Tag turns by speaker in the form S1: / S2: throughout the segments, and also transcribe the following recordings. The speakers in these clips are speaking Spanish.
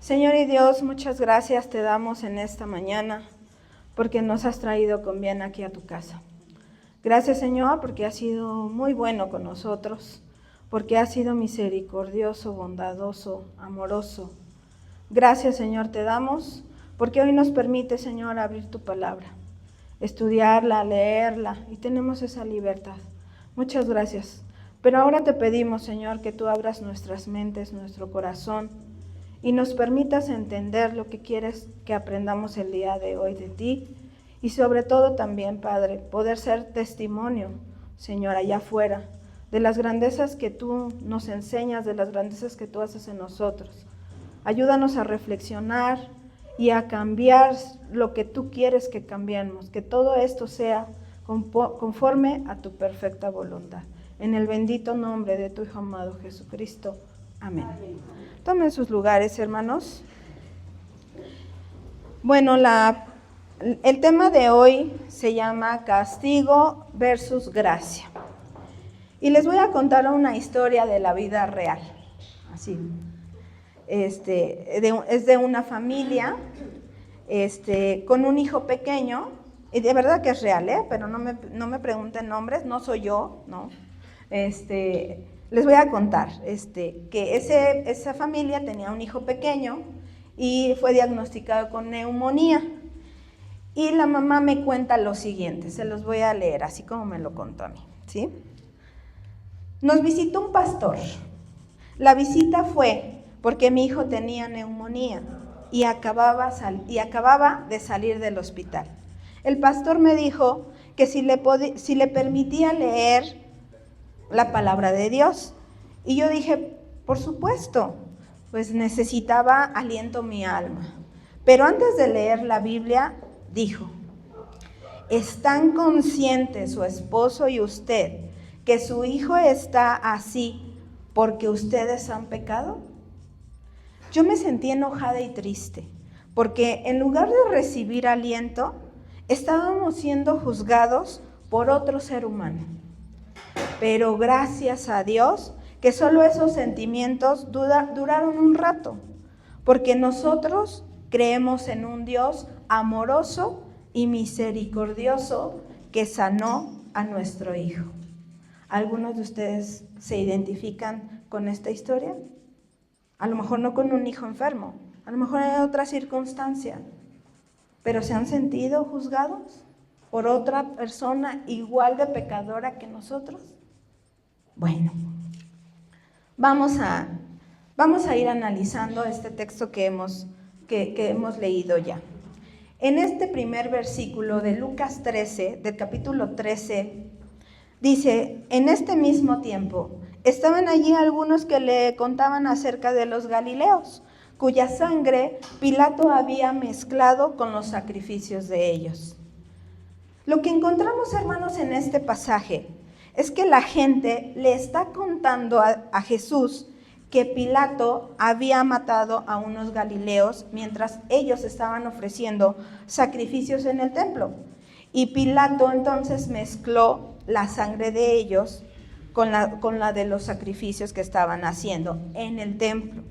S1: Señor y Dios, muchas gracias te damos en esta mañana porque nos has traído con bien aquí a tu casa. Gracias, Señor, porque has sido muy bueno con nosotros, porque has sido misericordioso, bondadoso, amoroso. Gracias, Señor, te damos porque hoy nos permite, Señor, abrir tu palabra, estudiarla, leerla, y tenemos esa libertad. Muchas gracias. Pero ahora te pedimos, Señor, que tú abras nuestras mentes, nuestro corazón, y nos permitas entender lo que quieres que aprendamos el día de hoy de ti, y sobre todo también, Padre, poder ser testimonio, Señor, allá afuera, de las grandezas que tú nos enseñas, de las grandezas que tú haces en nosotros. Ayúdanos a reflexionar y a cambiar lo que tú quieres que cambiemos, que todo esto sea conforme a tu perfecta voluntad. En el bendito nombre de tu Hijo amado Jesucristo. Amén. Tomen sus lugares, hermanos. Bueno, el tema de hoy se llama castigo versus gracia. Y les voy a contar una historia de la vida real. Así. Es de una familia con un hijo pequeño. Y de verdad que es real, pero no me pregunten nombres, no soy yo, ¿no? Les voy a contar que esa familia tenía un hijo pequeño y fue diagnosticado con neumonía. Y la mamá me cuenta lo siguiente, se los voy a leer así como me lo contó a mí, ¿sí? Nos visitó un pastor. La visita fue porque mi hijo tenía neumonía y acababa de salir del hospital. El pastor me dijo que si le permitía leer la palabra de Dios. Y yo dije, por supuesto, pues necesitaba aliento mi alma. Pero antes de leer la Biblia, dijo, ¿están conscientes su esposo y usted que su hijo está así porque ustedes han pecado? Yo me sentí enojada y triste, porque en lugar de recibir aliento, estábamos siendo juzgados por otro ser humano. Pero gracias a Dios que solo esos sentimientos duraron un rato, porque nosotros creemos en un Dios amoroso y misericordioso que sanó a nuestro hijo. ¿Algunos de ustedes se identifican con esta historia? A lo mejor no con un hijo enfermo, a lo mejor en otra circunstancia, pero ¿se han sentido juzgados por otra persona igual de pecadora que nosotros? Bueno, vamos a ir analizando este texto que hemos leído ya. En este primer versículo de Lucas 13, del capítulo 13, dice, en este mismo tiempo estaban allí algunos que le contaban acerca de los galileos, cuya sangre Pilato había mezclado con los sacrificios de ellos. Lo que encontramos, hermanos, en este pasaje es que la gente le está contando a Jesús que Pilato había matado a unos galileos mientras ellos estaban ofreciendo sacrificios en el templo. Y Pilato entonces mezcló la sangre de ellos con la de los sacrificios que estaban haciendo en el templo.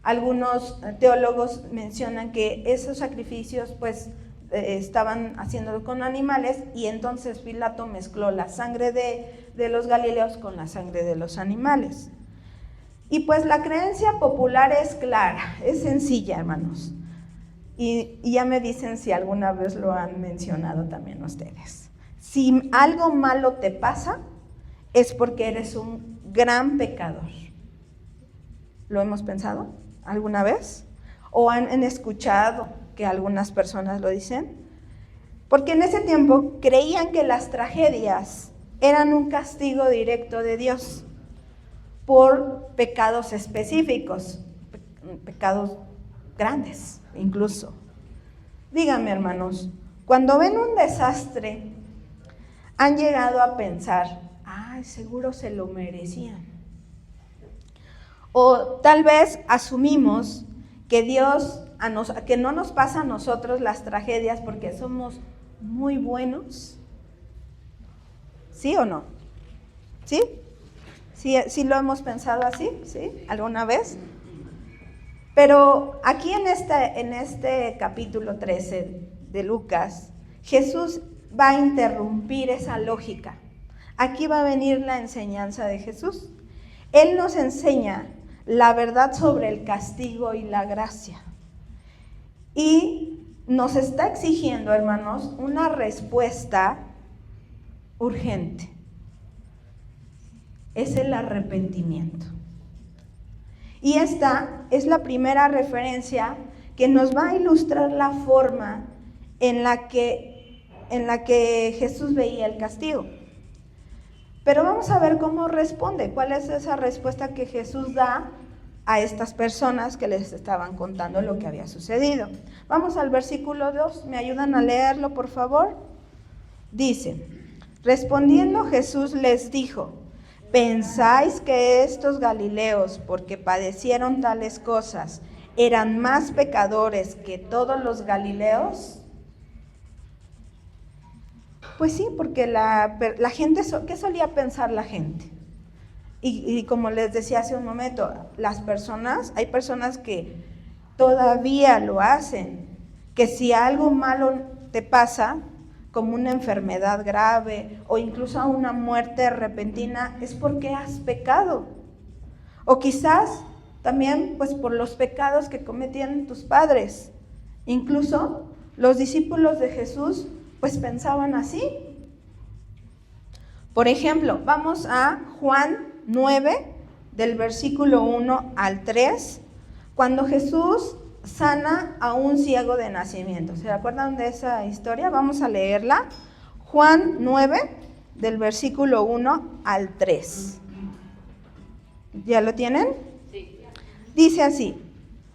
S1: Algunos teólogos mencionan que esos sacrificios pues estaban haciéndolo con animales, y entonces Pilato mezcló la sangre de los galileos con la sangre de los animales. Y pues la creencia popular es clara, es sencilla, hermanos. Y ya me dicen si alguna vez lo han mencionado también ustedes. Si algo malo te pasa, es porque eres un gran pecador. ¿Lo hemos pensado alguna vez? ¿O han escuchado que algunas personas lo dicen? Porque en ese tiempo creían que las tragedias eran un castigo directo de Dios por pecados específicos, pecados grandes incluso. Díganme, hermanos, cuando ven un desastre, ¿han llegado a pensar, ay, seguro se lo merecían? O tal vez asumimos que Dios, que no nos pasa a nosotros las tragedias porque somos muy buenos. ¿Sí o no? ¿Sí? ¿Sí lo hemos pensado así? ¿Sí? ¿Alguna vez? Pero aquí en este capítulo 13 de Lucas, Jesús va a interrumpir esa lógica. Aquí va a venir la enseñanza de Jesús. Él nos enseña la verdad sobre el castigo y la gracia. Y nos está exigiendo, hermanos, una respuesta urgente. Es el arrepentimiento. Y esta es la primera referencia que nos va a ilustrar la forma en la que Jesús veía el castigo. Pero vamos a ver cómo responde, cuál es esa respuesta que Jesús da a estas personas que les estaban contando lo que había sucedido. Vamos al versículo 2, ¿me ayudan a leerlo, por favor? Dice, respondiendo Jesús les dijo, ¿pensáis que estos galileos, porque padecieron tales cosas, eran más pecadores que todos los galileos? Pues sí, porque la gente, ¿qué solía pensar la gente? Y como les decía hace un momento, hay personas que todavía lo hacen, que si algo malo te pasa, como una enfermedad grave o incluso una muerte repentina, es porque has pecado. O quizás también pues por los pecados que cometían tus padres. Incluso los discípulos de Jesús pues pensaban así. Por ejemplo, vamos a Juan 9, del versículo 1 al 3, cuando Jesús sana a un ciego de nacimiento. ¿Se acuerdan de esa historia? Vamos a leerla. Juan 9, del versículo 1 al 3. ¿Ya lo tienen? Sí. Dice así,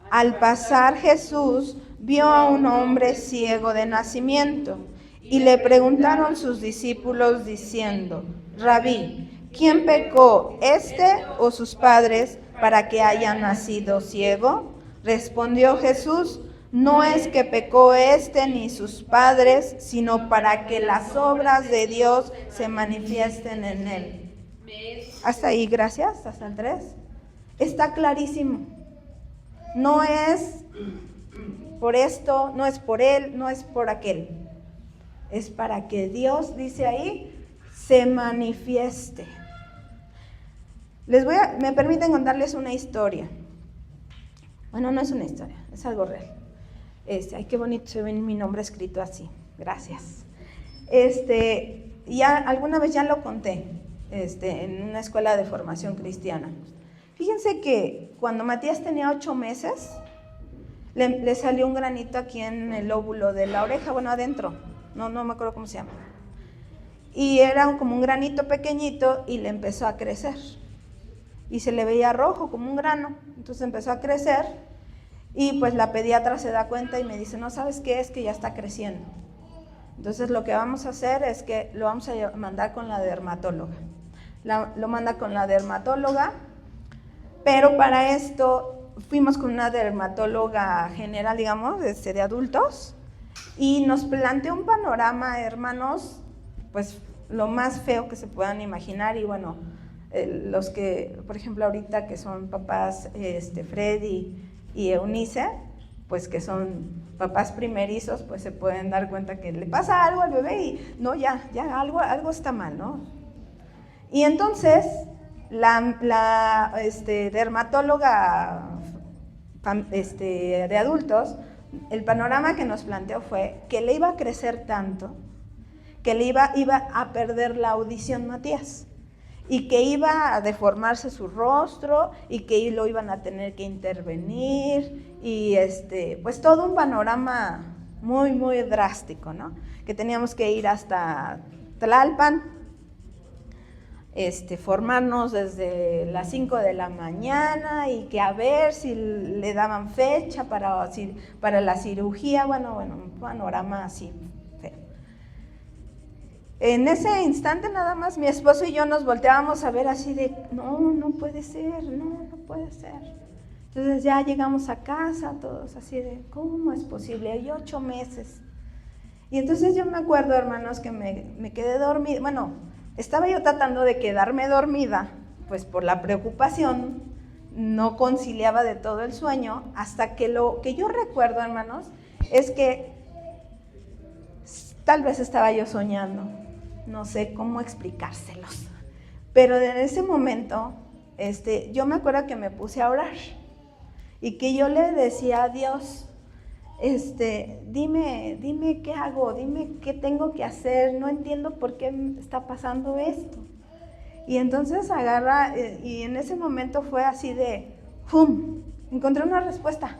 S1: al pasar Jesús vio a un hombre ciego de nacimiento y le preguntaron sus discípulos diciendo, Rabí, ¿quién pecó, este o sus padres, para que haya nacido ciego? Respondió Jesús, no es que pecó este ni sus padres, sino para que las obras de Dios se manifiesten en él. Hasta ahí, gracias, hasta el 3. Está clarísimo. No es por esto, no es por él, no es por aquel. Es para que Dios, dice ahí, se manifieste. Me permiten contarles una historia. Bueno, no es una historia, es algo real. Ay, qué bonito se ve mi nombre escrito así. Gracias. Ya alguna vez ya lo conté, en una escuela de formación cristiana. Fíjense que cuando Matías tenía 8 meses, le salió un granito aquí en el lóbulo de la oreja, bueno, adentro, no me acuerdo cómo se llama. Y era como un granito pequeñito y le empezó a crecer. Y se le veía rojo, como un grano. Entonces empezó a crecer y pues la pediatra se da cuenta y me dice, no, ¿sabes qué? Es que ya está creciendo. Entonces lo que vamos a hacer es que lo vamos a mandar con la dermatóloga. Lo manda con la dermatóloga, pero para esto fuimos con una dermatóloga general, digamos, de adultos, y nos planteó un panorama, hermanos, pues lo más feo que se puedan imaginar. Y bueno, los que, por ejemplo, ahorita que son papás, Freddy y Eunice, pues que son papás primerizos, pues se pueden dar cuenta que le pasa algo al bebé y no, ya algo está mal, ¿no? Y entonces la dermatóloga de adultos, el panorama que nos planteó fue que le iba a crecer tanto que le iba a perder la audición Matías, y que iba a deformarse su rostro y que lo iban a tener que intervenir, y pues todo un panorama muy, muy drástico, ¿no? Que teníamos que ir hasta Tlalpan, formarnos desde las 5 de la mañana y que a ver si le daban fecha para la cirugía, bueno, un panorama así feo. En ese instante nada más mi esposo y yo nos volteábamos a ver así de, no puede ser, no puede ser. Entonces ya llegamos a casa todos así de, ¿cómo es posible? Hay 8 meses. Y entonces yo me acuerdo, hermanos, que me quedé dormida. Bueno, estaba yo tratando de quedarme dormida, pues por la preocupación no conciliaba de todo el sueño, hasta que lo que yo recuerdo, hermanos, es que tal vez estaba yo soñando, no sé cómo explicárselos, pero en ese momento, yo me acuerdo que me puse a orar y que yo le decía a Dios, dime qué hago, dime qué tengo que hacer, no entiendo por qué está pasando esto. Y entonces y en ese momento fue así de, ¡pum!, encontré una respuesta.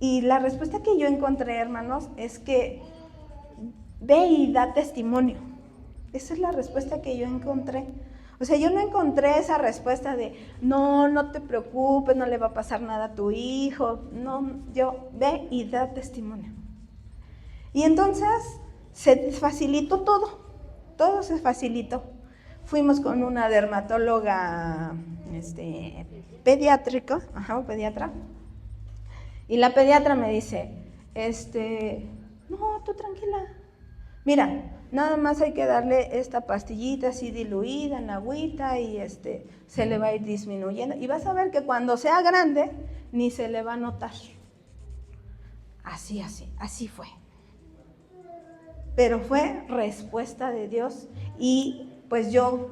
S1: Y la respuesta que yo encontré, hermanos, es que ve y da testimonio. Esa es la respuesta que yo encontré. O sea, yo no encontré esa respuesta de, no te preocupes, no le va a pasar nada a tu hijo. No, yo ve y da testimonio. Y entonces se facilitó todo se facilitó. Fuimos con una dermatóloga pediátrica, pediatra, y la pediatra me dice, no, tú tranquila, mira, nada más hay que darle esta pastillita así diluida en agüita y se le va a ir disminuyendo. Y vas a ver que cuando sea grande, ni se le va a notar. Así fue. Pero fue respuesta de Dios y pues yo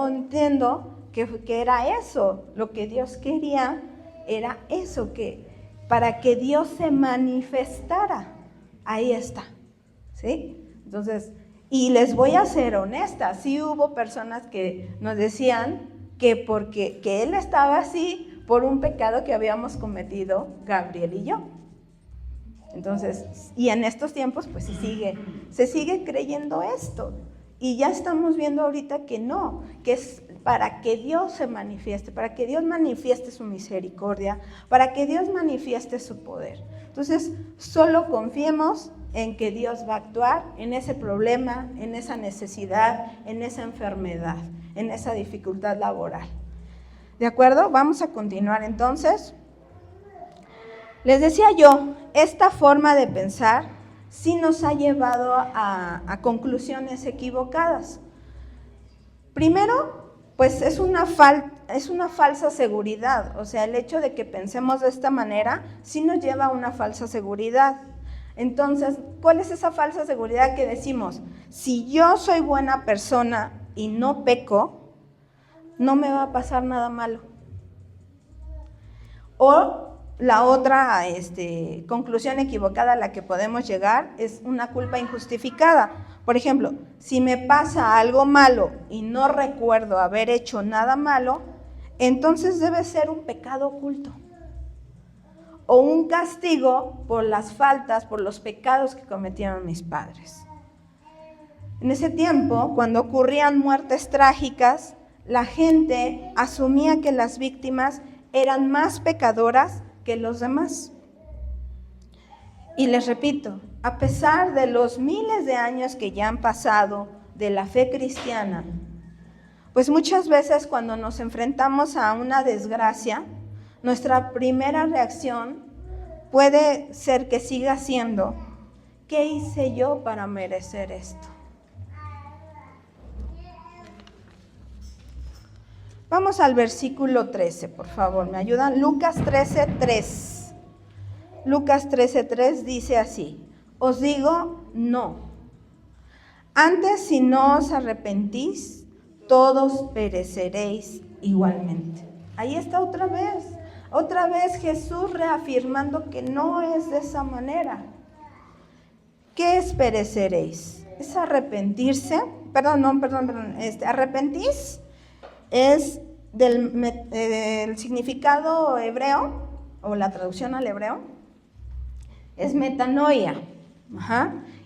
S1: entiendo que era eso, lo que Dios quería era eso, que para que Dios se manifestara, ahí está, ¿sí? Entonces, y les voy a ser honesta, sí hubo personas que nos decían que que Él estaba así por un pecado que habíamos cometido Gabriel y yo. Entonces, y en estos tiempos pues se sigue creyendo esto. Y ya estamos viendo ahorita que no, que es para que Dios se manifieste, para que Dios manifieste su misericordia, para que Dios manifieste su poder. Entonces, solo confiemos en que Dios va a actuar en ese problema, en esa necesidad, en esa enfermedad, en esa dificultad laboral. ¿De acuerdo? Vamos a continuar entonces. Les decía yo, esta forma de pensar sí nos ha llevado a conclusiones equivocadas. Primero, pues es una falsa seguridad, o sea, el hecho de que pensemos de esta manera sí nos lleva a una falsa seguridad. Entonces, ¿cuál es esa falsa seguridad que decimos? Si yo soy buena persona y no peco, no me va a pasar nada malo. O la otra conclusión equivocada a la que podemos llegar es una culpa injustificada. Por ejemplo, si me pasa algo malo y no recuerdo haber hecho nada malo, entonces debe ser un pecado oculto o un castigo por las faltas, por los pecados que cometieron mis padres. En ese tiempo, cuando ocurrían muertes trágicas, la gente asumía que las víctimas eran más pecadoras que los demás. Y les repito, a pesar de los miles de años que ya han pasado de la fe cristiana, pues muchas veces cuando nos enfrentamos a una desgracia, nuestra primera reacción puede ser que siga siendo, ¿qué hice yo para merecer esto? Vamos al versículo 13, por favor, ¿me ayudan? Lucas 13:3. Lucas 13:3 dice así: os digo, no. Antes, si no os arrepentís, todos pereceréis igualmente. Ahí está otra vez Jesús reafirmando que no es de esa manera. ¿Qué es pereceréis? Es arrepentirse, arrepentís es del significado hebreo, o la traducción al hebreo, es metanoia.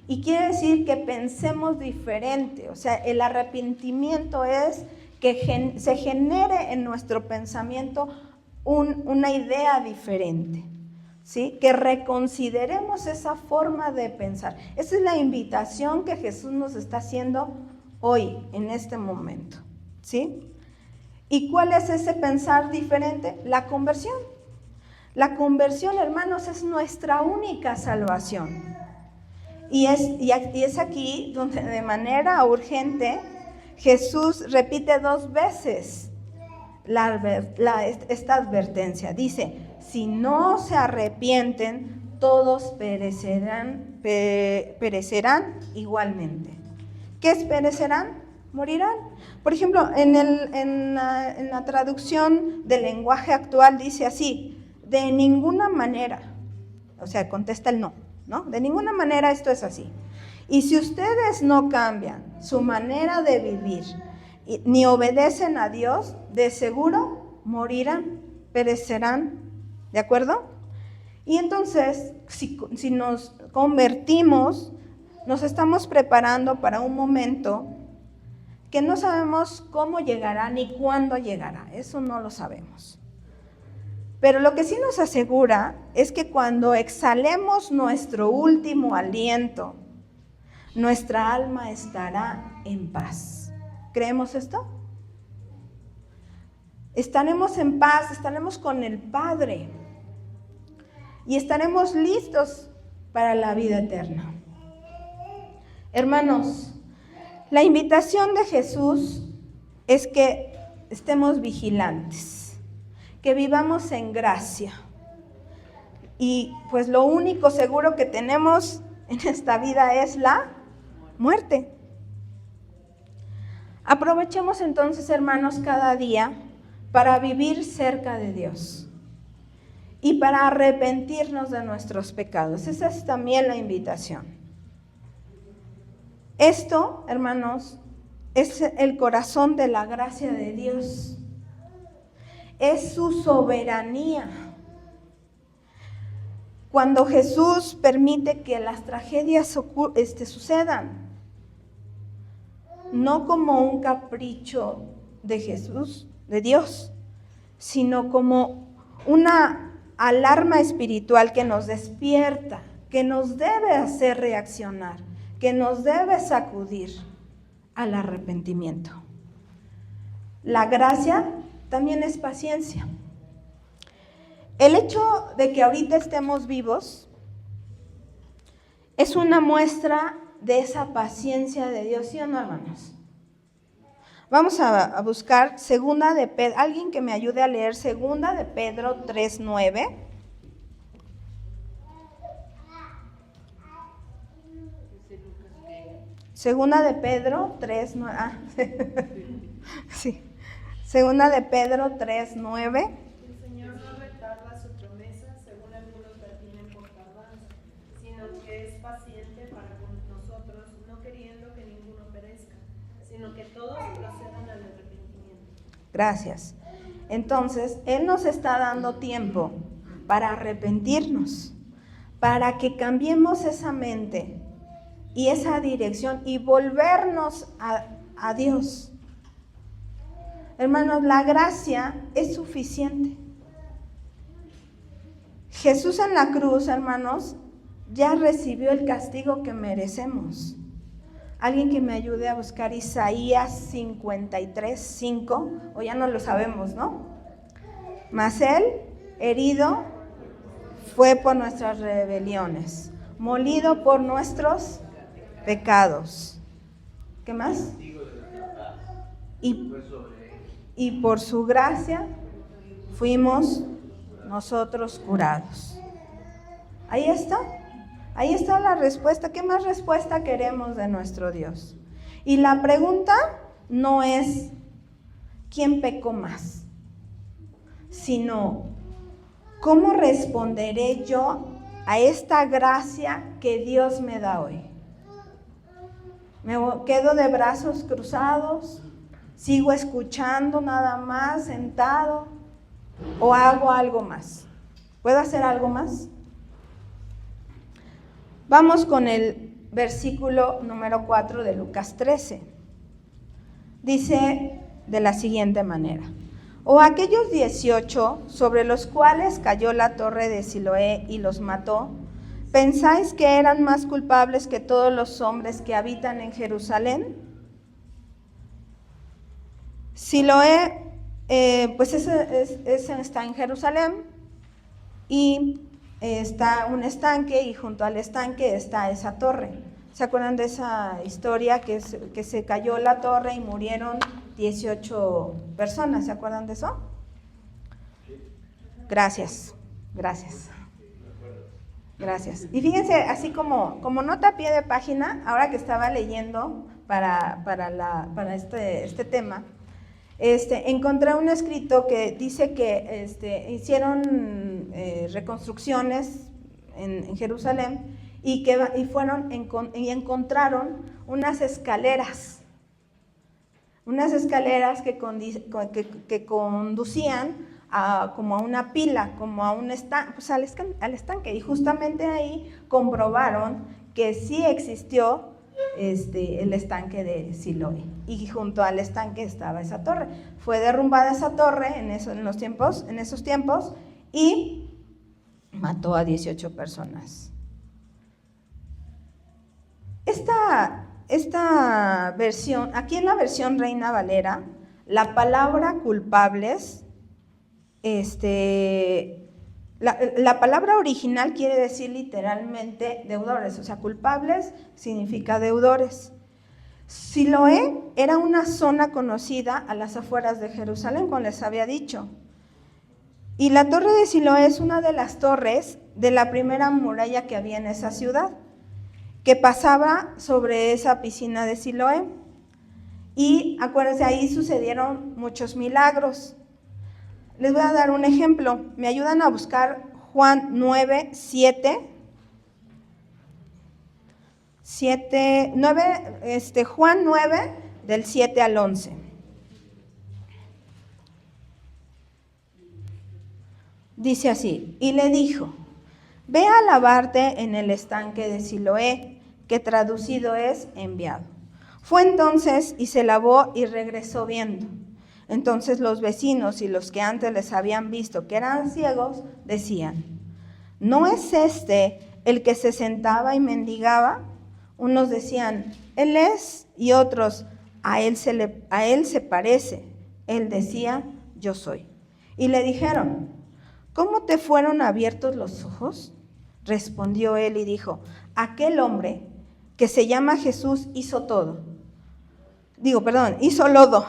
S1: Y quiere decir que pensemos diferente. O sea, el arrepentimiento es que se genere en nuestro pensamiento una idea diferente, ¿sí? Que reconsideremos esa forma de pensar. Esa es la invitación que Jesús nos está haciendo hoy, en este momento, ¿sí? ¿Y cuál es ese pensar diferente? La conversión. La conversión, hermanos, es nuestra única salvación. Y es aquí donde de manera urgente Jesús repite 2 veces esta advertencia. Dice, si no se arrepienten, todos perecerán igualmente. ¿Qué es perecerán? Morirán. Por ejemplo, en la traducción del lenguaje actual dice así, de ninguna manera, o sea, contesta el no, ¿no? De ninguna manera esto es así. Y si ustedes no cambian su manera de vivir, ni obedecen a Dios, de seguro morirán, perecerán, ¿de acuerdo? Y entonces, si nos convertimos, nos estamos preparando para un momento que no sabemos cómo llegará ni cuándo llegará, eso no lo sabemos. Pero lo que sí nos asegura es que cuando exhalemos nuestro último aliento, nuestra alma estará en paz. ¿Creemos esto? Estaremos en paz, estaremos con el Padre y estaremos listos para la vida eterna. Hermanos, la invitación de Jesús es que estemos vigilantes, que vivamos en gracia. Y pues lo único seguro que tenemos en esta vida es la muerte. Aprovechemos entonces, hermanos, cada día para vivir cerca de Dios y para arrepentirnos de nuestros pecados. Esa es también la invitación. Esto, hermanos, es el corazón de la gracia de Dios. Es su soberanía. Cuando Jesús permite que las tragedias sucedan, no como un capricho de Jesús, de Dios, sino como una alarma espiritual que nos despierta, que nos debe hacer reaccionar, que nos debe sacudir al arrepentimiento. La gracia también es paciencia. El hecho de que ahorita estemos vivos es una muestra de esa paciencia de Dios, ¿sí o no, hermanos? Vamos a buscar segunda de Pedro, alguien que me ayude a leer segunda de Pedro 3:9. Segunda de Pedro 3:9. Sí. Segunda de Pedro 3:9.
S2: El Señor no retarda su promesa, según algunos la tienen por tardanza, sino que es paciente para con nosotros, no queriendo que ninguno perezca, sino que todos procedan al arrepentimiento.
S1: Gracias. Entonces, Él nos está dando tiempo para arrepentirnos, para que cambiemos esa mente y esa dirección y volvernos a Dios. Hermanos, la gracia es suficiente. Jesús en la cruz, hermanos, ya recibió el castigo que merecemos. Alguien que me ayude a buscar Isaías 53:5, o ya no lo sabemos, ¿no? Mas Él, herido, fue por nuestras rebeliones, molido por nuestros pecados. ¿Qué más? Y por su gracia fuimos nosotros curados. Ahí está la respuesta. ¿Qué más respuesta queremos de nuestro Dios? Y la pregunta no es ¿quién pecó más?, sino ¿cómo responderé yo a esta gracia que Dios me da hoy? ¿Me quedo de brazos cruzados? ¿Sigo escuchando nada más, sentado? ¿O hago algo más? ¿Puedo hacer algo más? Vamos con el versículo número 4 de Lucas 13. Dice de la siguiente manera: o aquellos 18 sobre los cuales cayó la torre de Siloé y los mató, ¿pensáis que eran más culpables que todos los hombres que habitan en Jerusalén? Siloé, pues ese está en Jerusalén y está un estanque y junto al estanque está esa torre. ¿Se acuerdan de esa historia que se cayó la torre y murieron 18 personas? ¿Se acuerdan de eso? Gracias. Y fíjense, así como nota a pie de página, ahora que estaba leyendo para este tema, encontré un escrito que dice que hicieron reconstrucciones en Jerusalén y encontraron unas escaleras que conducían como a una pila, como a un estanque, pues al estanque, y justamente ahí comprobaron que sí existió el estanque de Siloé, y junto al estanque estaba esa torre. Fue derrumbada esa torre en esos tiempos y mató a 18 personas. Esta versión, aquí en la versión Reina Valera, la palabra culpables, la palabra original quiere decir literalmente deudores, o sea, culpables significa deudores. Siloé era una zona conocida a las afueras de Jerusalén, como les había dicho. Y la torre de Siloé es una de las torres de la primera muralla que había en esa ciudad, que pasaba sobre esa piscina de Siloé. Y acuérdense, ahí sucedieron muchos milagros. Les voy a dar un ejemplo. Me ayudan a buscar Juan 9, 7. Juan 9, del 7 al 11. Dice así: y le dijo: ve a lavarte en el estanque de Siloé, que traducido es enviado. Fue entonces y se lavó y regresó viendo. Entonces los vecinos y los que antes les habían visto que eran ciegos decían: ¿no es este el que se sentaba y mendigaba? Unos decían: él es, y otros: a él se parece. Él decía: yo soy. Y le dijeron: ¿cómo te fueron abiertos los ojos? Respondió él y dijo: aquel hombre que se llama Jesús hizo lodo,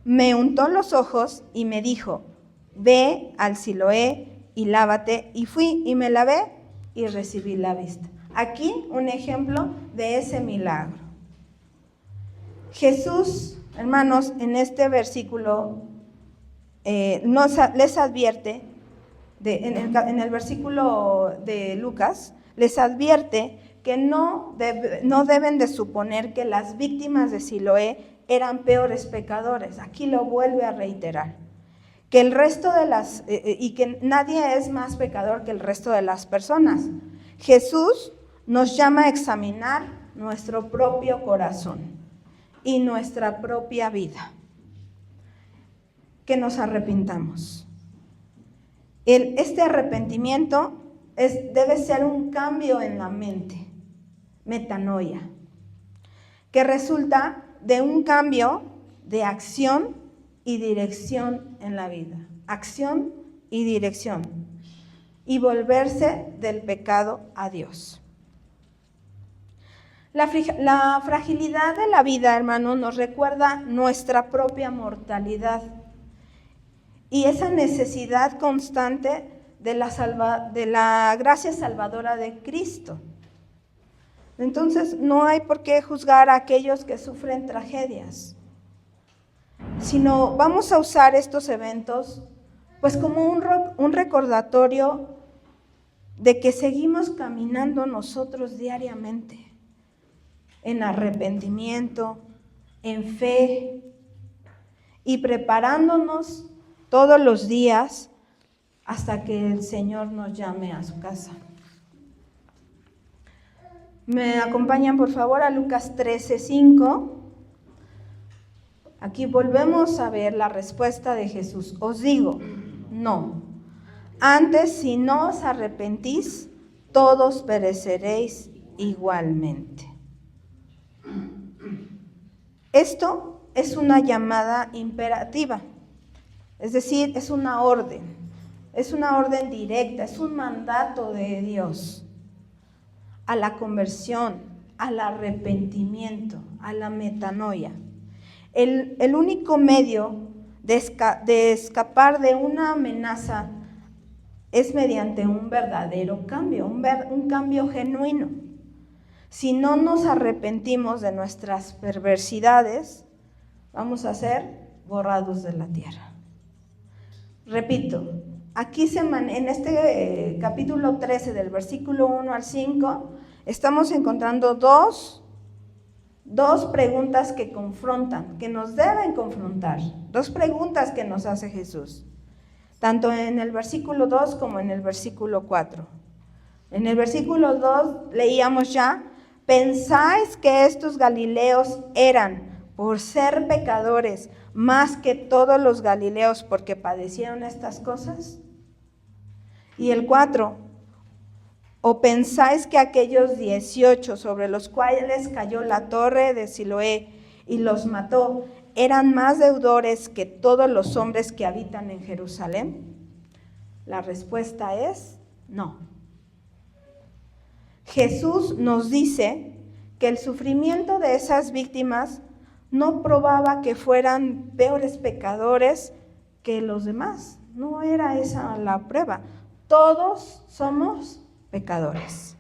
S1: me untó los ojos y me dijo: ve al Siloé y lávate. Y fui y me lavé y recibí la vista. Aquí un ejemplo de ese milagro. Jesús, hermanos, en este versículo les advierte, en el versículo de Lucas, les advierte que no deben de suponer que las víctimas de Siloé eran peores pecadores. Aquí lo vuelve a reiterar, que el resto y que nadie es más pecador que el resto de las personas. Jesús nos llama a examinar nuestro propio corazón y nuestra propia vida, que nos arrepintamos. Este arrepentimiento debe ser un cambio en la mente, metanoia, que resulta de un cambio de acción y dirección en la vida. Acción y dirección. Y volverse del pecado a Dios. La fragilidad de la vida, hermanos, nos recuerda nuestra propia mortalidad y esa necesidad constante de la gracia salvadora de Cristo. Entonces, no hay por qué juzgar a aquellos que sufren tragedias, sino vamos a usar estos eventos pues como un recordatorio de que seguimos caminando nosotros diariamente en arrepentimiento, en fe y preparándonos todos los días hasta que el Señor nos llame a su casa. ¿Me acompañan por favor a Lucas 13:5? Aquí volvemos a ver la respuesta de Jesús. Os digo, no. Antes, si no os arrepentís, todos pereceréis igualmente. Esto es una llamada imperativa, es decir, es una orden directa, es un mandato de Dios a la conversión, al arrepentimiento, a la metanoia. El único medio de escapar de una amenaza es mediante un verdadero cambio, un cambio genuino. Si no nos arrepentimos de nuestras perversidades, vamos a ser borrados de la tierra. Repito, aquí en este capítulo 13, del versículo 1 al 5, estamos encontrando dos preguntas que confrontan, que nos deben confrontar, dos preguntas que nos hace Jesús, tanto en el versículo 2 como en el versículo 4. En el versículo 2 leíamos ya: ¿pensáis que estos galileos eran, por ser pecadores, más que todos los galileos porque padecieron estas cosas? Y el 4: ¿o pensáis que aquellos 18 sobre los cuales cayó la torre de Siloé y los mató, eran más deudores que todos los hombres que habitan en Jerusalén? La respuesta es no. Jesús nos dice que el sufrimiento de esas víctimas no probaba que fueran peores pecadores que los demás. No era esa la prueba. Todos somos pecadores.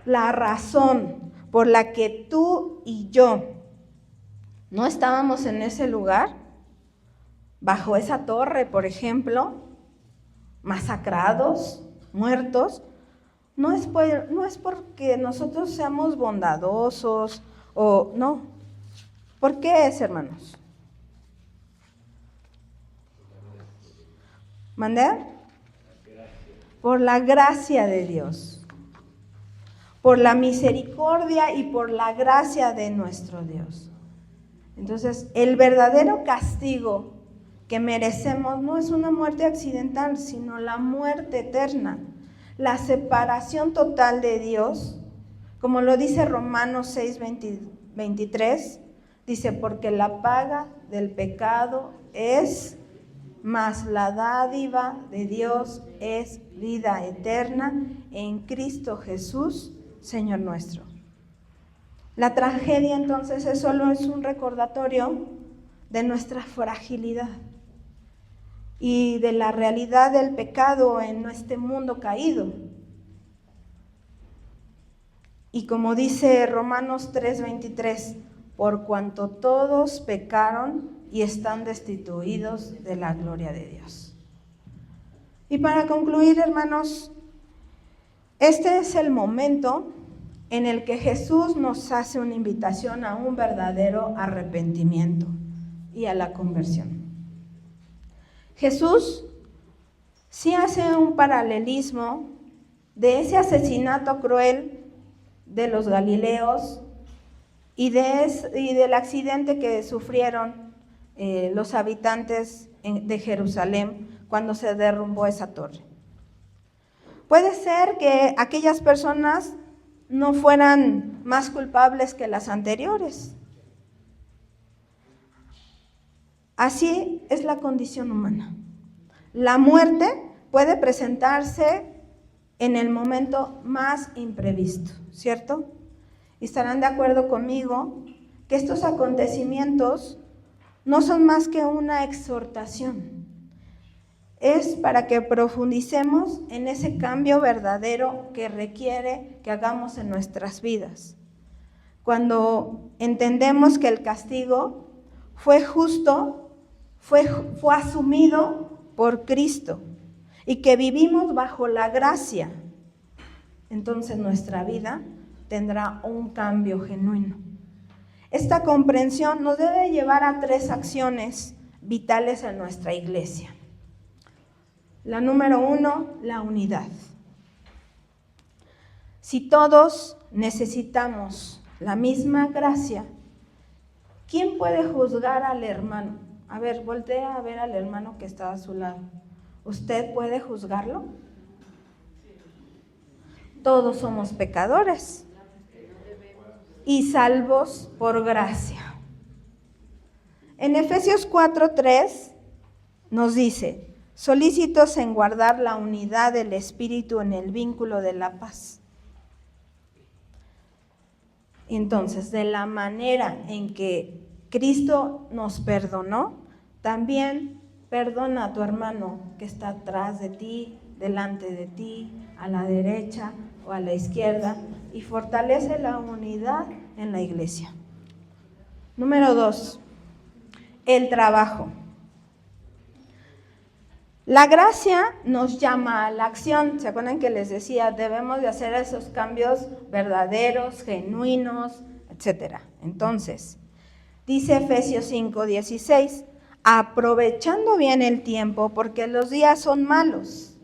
S1: La razón por la que tú y yo no estábamos en ese lugar, bajo esa torre, por ejemplo, masacrados, muertos, no es porque nosotros seamos bondadosos o no. ¿Por qué es, hermanos? ¿Mandé? Por la gracia de Dios, por la misericordia y por la gracia de nuestro Dios. Entonces, el verdadero castigo que merecemos no es una muerte accidental, sino la muerte eterna, la separación total de Dios, como lo dice Romanos 6, 23, dice: porque la paga del pecado es, mas la dádiva de Dios es vida eterna en Cristo Jesús, Señor nuestro. La tragedia entonces solo es un recordatorio de nuestra fragilidad y de la realidad del pecado en este mundo caído. Y como dice Romanos 3:23, por cuanto todos pecaron y están destituidos de la gloria de Dios. Y para concluir, hermanos, este es el momento en el que Jesús nos hace una invitación a un verdadero arrepentimiento y a la conversión. Jesús sí hace un paralelismo de ese asesinato cruel de los galileos y del accidente que sufrieron los habitantes de Jerusalén cuando se derrumbó esa torre. Puede ser que aquellas personas no fueran más culpables que las anteriores. Así es la condición humana. La muerte puede presentarse en el momento más imprevisto, ¿cierto? Y estarán de acuerdo conmigo que estos acontecimientos no son más que una exhortación. Es para que profundicemos en ese cambio verdadero que requiere que hagamos en nuestras vidas. Cuando entendemos que el castigo fue justo, fue asumido por Cristo y que vivimos bajo la gracia, entonces nuestra vida tendrá un cambio genuino. Esta comprensión nos debe llevar a 3 acciones vitales en nuestra iglesia. La número 1, la unidad. Si todos necesitamos la misma gracia, ¿quién puede juzgar al hermano? A ver, voltea a ver al hermano que está a su lado. ¿Usted puede juzgarlo? Todos somos pecadores y salvos por gracia. En Efesios 4:3 nos dice: solícitos en guardar la unidad del Espíritu en el vínculo de la paz. Entonces, de la manera en que Cristo nos perdonó, también perdona a tu hermano que está atrás de ti, delante de ti, a la derecha o a la izquierda, y fortalece la unidad en la iglesia. Número 2, el trabajo. La gracia nos llama a la acción. ¿Se acuerdan que les decía? Debemos de hacer esos cambios verdaderos, genuinos, etc. Entonces, dice Efesios 5:16, aprovechando bien el tiempo porque los días son malos.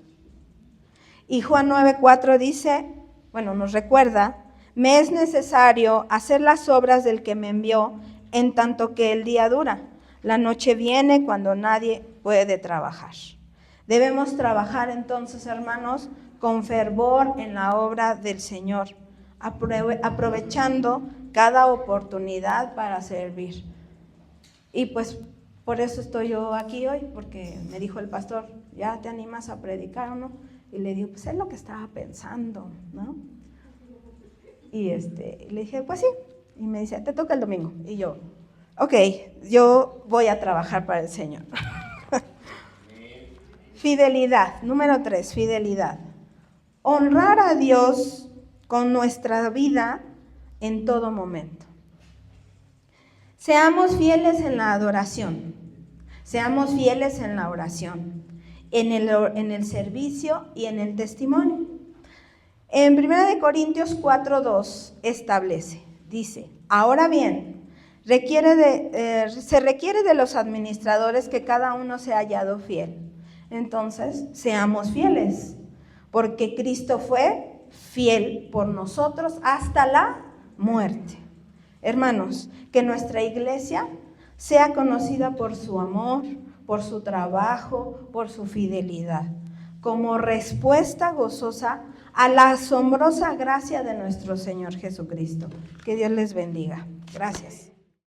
S1: Y Juan 9:4 dice, nos recuerda, me es necesario hacer las obras del que me envió en tanto que el día dura. La noche viene cuando nadie puede trabajar. Debemos trabajar entonces, hermanos, con fervor en la obra del Señor, aprovechando cada oportunidad para servir. Y pues por eso estoy yo aquí hoy, porque me dijo el pastor, ¿ya te animas a predicar o no? Y le digo, pues es lo que estaba pensando, ¿no? Y le dije, pues sí. Y me dice, te toca el domingo. Y yo, ok, yo voy a trabajar para el Señor. Fidelidad, número 3, fidelidad. Honrar a Dios con nuestra vida en todo momento. Seamos fieles en la adoración, seamos fieles en la oración, en el servicio y en el testimonio. En 1 Corintios 4:2 establece, dice, ahora bien, se requiere de los administradores que cada uno sea hallado fiel. Entonces, seamos fieles, porque Cristo fue fiel por nosotros hasta la muerte. Hermanos, que nuestra iglesia sea conocida por su amor, por su trabajo, por su fidelidad, como respuesta gozosa a la asombrosa gracia de nuestro Señor Jesucristo. Que Dios les bendiga. Gracias.